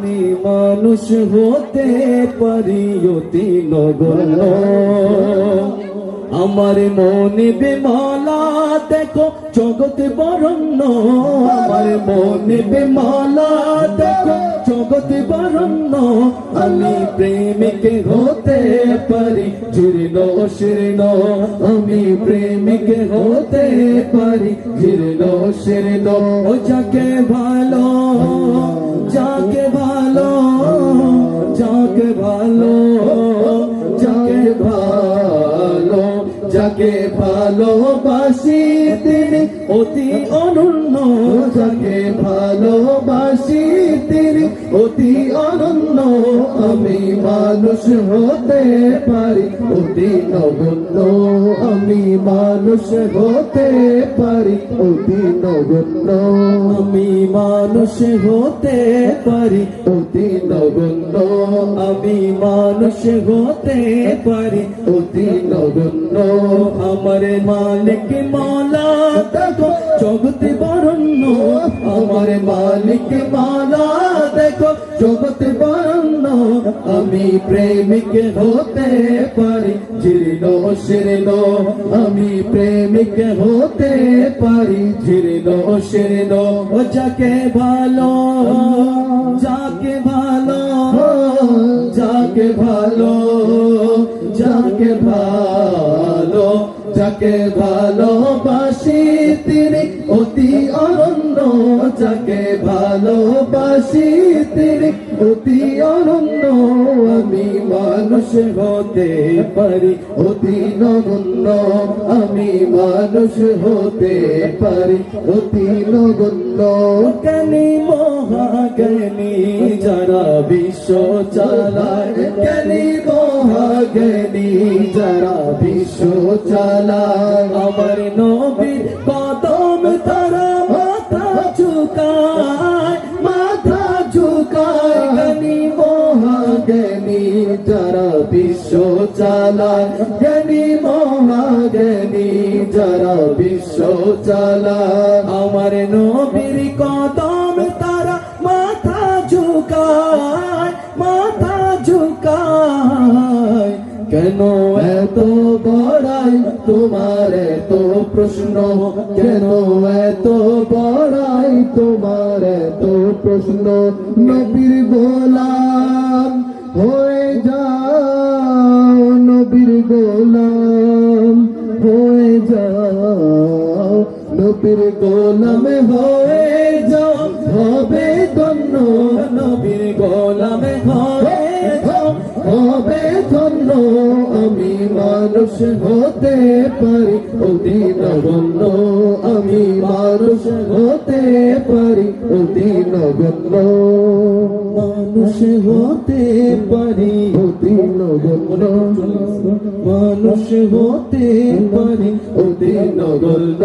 আমি মানুষ হতে পারি অতি নগণ্য আমার মনে বেমালা দেখো জগতে বরণ্য আমার মনে বেমালা দেখো জগতে বরণ্য আমি প্রেমিক হতে পারি জীর্ণ শীর্ণ আমি প্রেমিক হতে পারি জীর্ণ শীর্ণ ও যাকে ভালো যাকে ভালো যাকে ভালো যাকে ভালো যাকে ভালোবাসি তিনি অতি অনন্য যাকে ভালোবাসি তিনি অতি অনন্য আমি মানুষ হতে পারি অতি নগণ্য আমি মানুষ হতে পারি অতি নগণ্য আমি মানুষ হতে পারি অতি নগণ্য আমি মানুষ হতে পারি অতি নগণ্য আমার মালিক মালা দেখো জগতে বরণ্য আমার মালিক মালা দেখো জগতে বরণ্য আমি প্রেমিক হতে পারি জীর্ণ শীর্ণ আমি প্রেমিক হতে পারি জীর্ণ শীর্ণ ও যাকে ভালো যাকে ভালো যাকে ভালো যাকে ভালো যাকে ভালোবাসি তিনি অতি অনন্য যাকে ভালোবাসি তিনি অতি অনন্য আমি মানুষ হতে পারি অতি নগণ্য আমি মানুষ হতে পারি অতি নগণ্য জ্ঞানী মহাজ্ঞানী যারা বিশ্ব চালায় জ্ঞানী মহাজ্ঞানী যারা বিশ্ব চালায় আমার নবীর কদম তারা মাথা ঝুঁকায় জ্ঞানী মহাজ্ঞানী যারা বিশ্ব চালায় জ্ঞানী মহাজ্ঞানী যারা বিশ্ব চালায় আমার নবীর কদম তারা মাথা ঝুঁকায় কেন এত বড়াই তোমার এত প্রশ্ন কেন এত বড়াই তোমার এত প্রশ্ন নবীর গোলাম হয়ে যাও নবীর গোলাম হয়ে যাও নবীর গোলাম হয়ে যাও হবে ধন্য নবীর গোলাম হয়ে যাও হবে ধন্য আমি মানুষ হতে পারি অতি নগণ্য আমি মানুষ হতে পারি অতি নগণ্য মানুষ হতে পারি অতি নগণ্য মানুষ হতে পারি অতি নগণ্য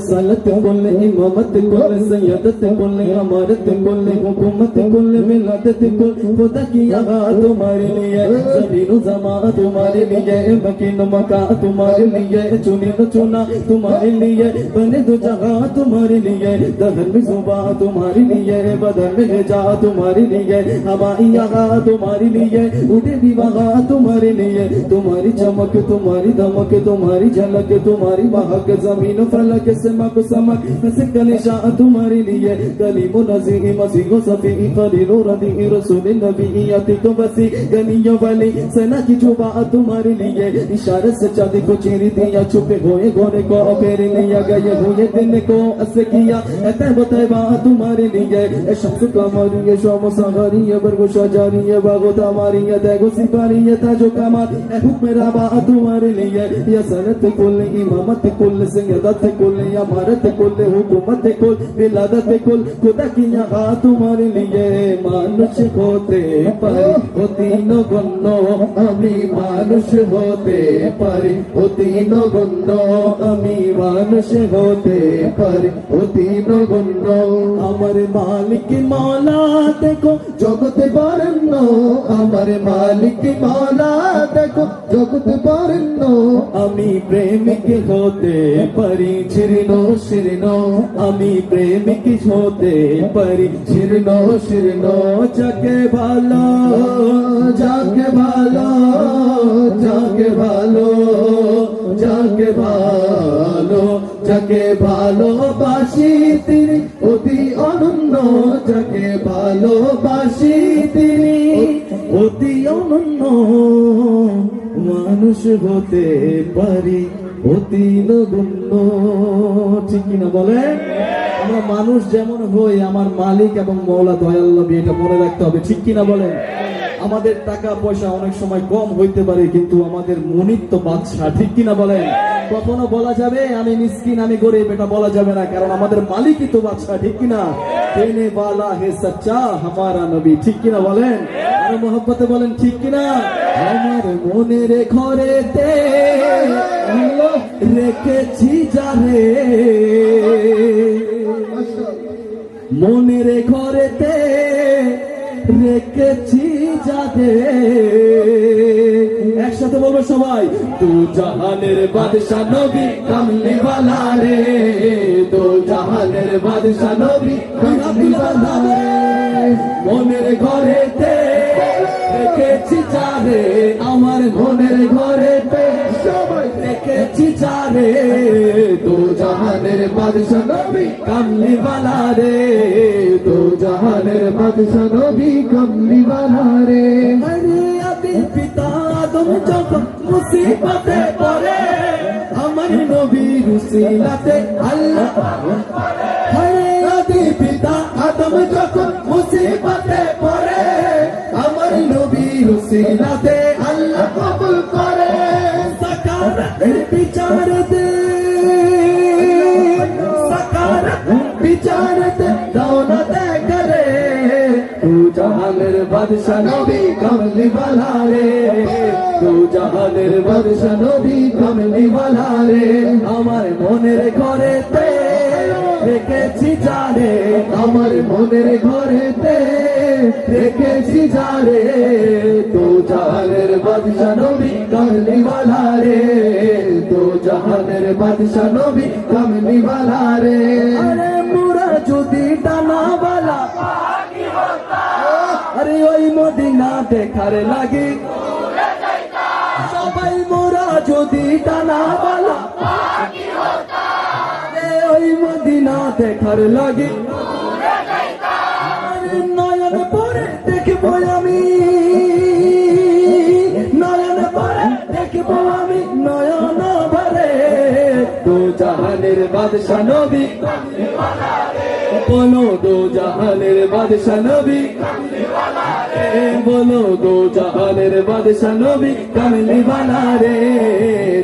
সালাত বলে ইমামত বলে সৈয়দত বলে আমারত বলে হুকুমত বলে মিলাদত বলে खुदा की आगा तुम्हारे लिए ज़मीन ज़मा तुम्हारे लिए मकीन मका तुम्हारे लिए चुनी न चुना तुम्हारे लिए बने दो जगह तुम्हारे लिए दहन में सुबह तुम्हारे लिए बदन में जा तुम्हारे लिए हवाई आगा तुम्हारे लिए उठे भी वहाँ तुम्हारे लिए तुम्हारी चमक तुम्हारी धमक तुम्हारी झलक तुम्हारी महक जमीन फलक समक समक से कलिशा तुम्हारे लिए कलीमो नज़ीर मसीहो सफ़ी खलीलो रदी रसूल नबी को बसी गनियों वाली सेना की छुपा तुम्हारे लिए इशारे से चांदी को चीरी दिया छुपे हुए घोड़े को फेर लिया गए हुए दिन को ऐसे किया तैबा तुम्हारे लिए शम्स कमरी ये शोम सहारी ये बरगो शजारी ये बागो तमारी ये तैगो सिपारी ये ताजो कमाल हुक्म रबा तुम्हारे लिए ये सनत कुल इमामत कुल सैयदत कुल अमारत कुल हुकूमत कुल विलादत कुल खुदा की यहाँ तुम्हारे लिए मानुष होते পারি অতি নগণ্য আমি মানুষ হতে পারি অতি নগণ্য আমি মানুষ হতে পারি অতি নগণ্য আমার মালিক মাওলা দেখো জগতে বরেণ্য আমার মালিক মাওলা দেখো জগতে বরেণ্য আমি প্রেমিক হতে পারি ছিন্ন শীর্ণ আমি প্রেমিক হতে পারি ছিন্ন শীর্ণ যাকে ভালো যাকে ভালো যাকে ভালো যাকে ভালো যাকে ভালোবাসি তিনি অতি অনন্য যাকে ভালোবাসি তিনি অতি অনন্য মানুষ হতে পারি অতি নগণ্য ঠিক কিনা বলে আমরা মানুষ যেমন হই আমার মালিক এবং মওলা দয়াল নবী এটা মনে রাখতে হবে ঠিক কিনা বলে আমাদের টাকা পয়সা অনেক সময় কম হইতে পারে কিন্তু আমাদের মনিত্ব বাদশা ঠিক কিনা বলেন কখনো বলা যাবে আমি মিসকিন আমি গরিব এটা বলা যাবে না কারণ আমাদের মালিকই তো বাদশা ঠিক কিনা দেনে वाला है सच्चा हमारा নবী ঠিক কিনা বলেন আর মহব্বতে বলেন ঠিক কিনা আমার মনের ঘরেতে রেখেছি যারে মনের ঘরেতে রেখেছি যারে একসাথে বলবো সবাই তু জাহানের বাদশা নবী কামলি ওয়ালা রে তু জাহানের বাদশা নবী কামলি ওয়ালা রে মনের ঘরেতে রেখেছি যারে আমার মনের ঘরেতে সবাই রেখেছি যারে তু জাহানের বাদশা নবী কামলি ওয়ালা রে তু জাহানের বাদশা নবী কামলি ওয়ালা রে আরে আদি পিতা আদম যখন মুসিবতে পড়ে আমার নবীর উসিলাতে আল্লাহ আরে আদি পিতা আদম যখন মুসিবতে পড়ে আমার নবীর উসিলাতে আল্লাহ কবুল করে সাকারাতের বিচার দে সাকারাত বিচার দে দৌলতে করে তু জাহানের বাদশা নবী কামলি ওয়ালা রে তু জাহানের বাদশা নবী কামলি ওয়ালা রে আমার মনের ঘরেতে রেখেছি যারে আমার মনের ঘরেতে রেখেছি যারে তু জাহানের বাদশা নবী কামলি ওয়ালা রে তু জাহানের বাদশা নবী কামলি ওয়ালা রে আরে মোরা যদি ডানাওয়ালা আরে ওই মদিনা দেখার লাগে সবাই মোরা যদি ডানাওয়ালা ওই মদিনা দেখার লাগে নয়ন পরে দেখবো আমি নয়ন পরে দেখবো আমি নয়ন ভরে দু জাহানের বাদশা নবী বলো দু জাহানের বাদশা নবী বলো দো জাহানের বাদশা নবী কামলি ওয়ালা রে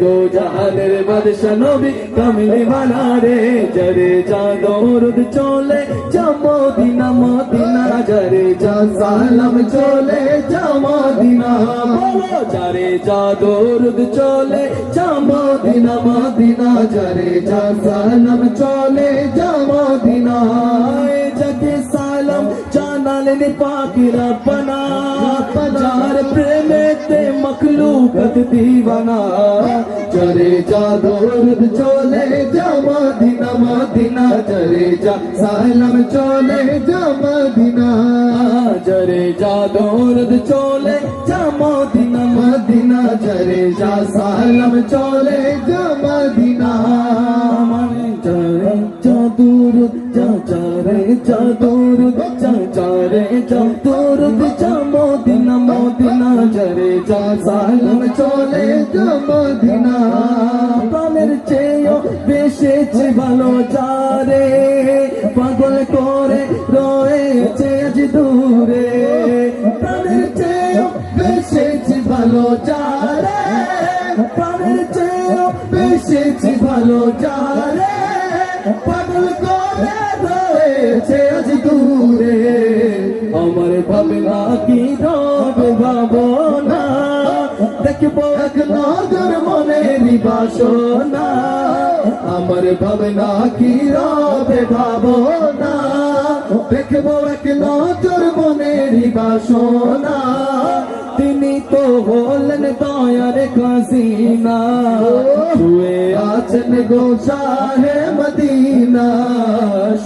দো জাহানের বাদশা নবী কামলি ওয়ালা রে জরে যা দরুদ চলে যা মদিনা মদিনা জরে যা সালাম চলে যা মদিনা বলো জরে যা দরুদ চলে যা মদিনা মদিনা জরে যা সালাম চলে যা মদিনা যাকে সালাম জানালেন পাক রব্বানা যার প্রেমেতে মখলুকত দিওয়ানা জরে যা দরুদ চলে যা মদিনা মদিনা জরে যা সালাম চলে যা মদিনা জরে যা দরুদ চলে যা মদিনা মদিনা জরে যা সালাম চলে যা মদিনা মানে জরে যা দরুদ যা জরে যা দরুদ যা জরে যা দরুদ যা মদিনা মদিনা জরে যা সালাম চলে যা মদিনা প্রাণের চেয়েও বেশি ভালো যারে পাগল করে রয়েছে আজ দূরে প্রাণের চেয়েও বেশি ভালো যারে প্রাণের চেয়েও বেশি ভালো যারে পাগল করে রয়েছে আজ দূরে আমার ভাবনা কি রবে ভাবনা দেখবো এক নজর মনের বাসনা আমার ভাবনা কি রবে ভাবনা দেখবো এক নজর বনেরই বাসনা, তিনি তো হলেন দয়ার খাজিনা। শুয়ে আছেন গো শাহে মদিনা,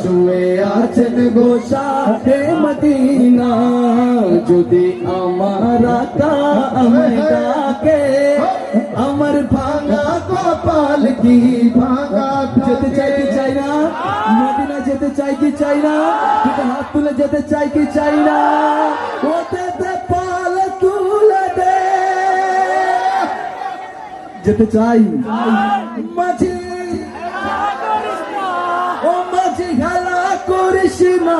শুয়ে আছেন গো শাহে মদিনা। যদি আমার আকা আমায় ডাকে, আমার ভাঙা কপাল কি ভাঙা। যেতে চাই কি চাই না, মদিনা যেতে চাই কি চাই না, দুটো হাত তুলে যেতে চাই কি চাই না। ওতে পাল তুলে দে, যেতে চাই। মাঝি ও মাঝি খেলা করিস না,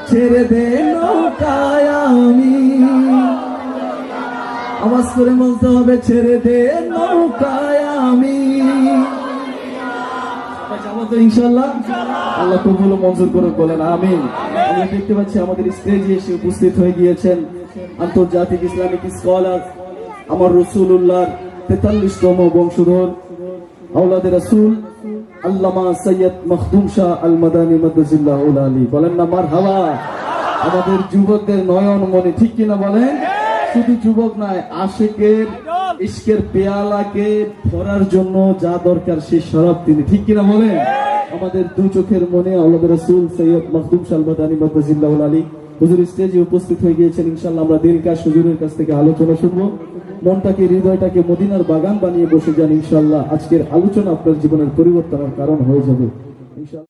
ছেড়ে দে নৌকায় আমি। আওয়াজ করে বলতে হবে, ছেড়ে দে নৌকায় আমি। যাবো তো ইনশাল্লাহ, আল্লাহ কবুল ও মঞ্জুর করে বলেন আমিন। আমরা দেখতে পাচ্ছি আমাদের স্টেজে এসে উপস্থিত হয়ে গিয়েছেন আন্তর্জাতিক ইসলামিক স্কলার, আমার রসুল্লাহর 43তম বংশধর, আওলাদে রাসূল আল্লামা সৈয়দ মখদুম শাহ আল মাদানী মাদ্দাজিল্লাহুল আলী। বলেন না মারহাবা। আমাদের যুবকদের নয়ন মনে, ঠিক কিনা বলেন? শুধু যুবক নয়, আশিকের ইশকের পেয়ালাকে ভরার জন্য যা দরকার সেই শরাব তিনি, ঠিক কিনা বলেন? আমাদের দু চোখের মনে আওলাদে রাসূল সৈয়দ মখদুম শাহ আল মাদানী মাদ্দাজিল্লাহুল আলী হুজুর স্টেজে উপস্থিত হয়ে গিয়েছেন। ইনশাআল্লাহ আমরা দিলকাশ হুজুরের কাছ থেকে আলোচনা শুনবো। মনটাকে, হৃদয়টাকে মদিনার বাগান বানিয়ে বসে যান, ইনশাআল্লাহ আজকের আলোচনা আপনার জীবনের পরিবর্তনের কারণ হয়ে যাবে।